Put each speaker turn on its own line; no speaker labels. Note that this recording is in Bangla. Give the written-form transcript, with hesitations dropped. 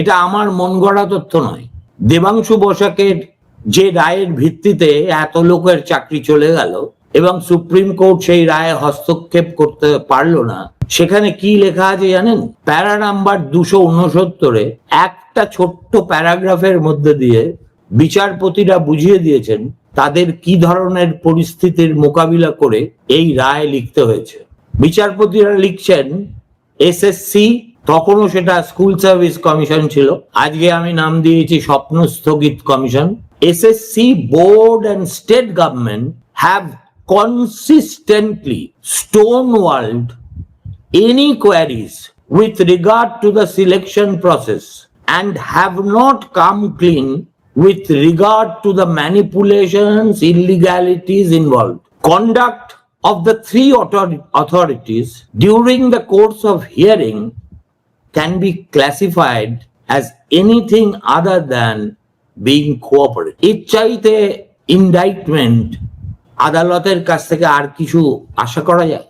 এটা আমার মন গড়া তথ্য নয়। দেবাংশু বসাকের যে রায়ের ভিত্তিতে এত লোকের চাকরি চলে গেল এবং সুপ্রিম কোর্ট সেই রায়ে হস্তক্ষেপ করতে পারলো না, সেখানে কি লেখা আছে জানেন? প্যারা নাম্বার 269-এ একটা ছোট্ট প্যারাগ্রাফের মধ্যে দিয়ে বিচারপতিরা বুঝিয়ে দিয়েছেন তাদের কি ধরনের পরিস্থিতির মোকাবিলা করে এই রায় লিখতে হয়েছে। বিচারপতিরা লিখছেন এসএসসি, তখনও সেটা স্কুল সার্ভিস কমিশন ছিল, আজকে আমি নাম দিয়েছি স্বপ্ন স্থগিত commission. SSC board and state government have consistently stonewalled any queries with regard to the selection process and have not come clean with regard to the manipulations, illegalities involved. Conduct of the three authorities during the course of hearing can be classified as anything other than being cooperative. এর চাইতে ইনডাইটমেন্ট আদালতের কাছ থেকে আর কিছু আশা করা যায়?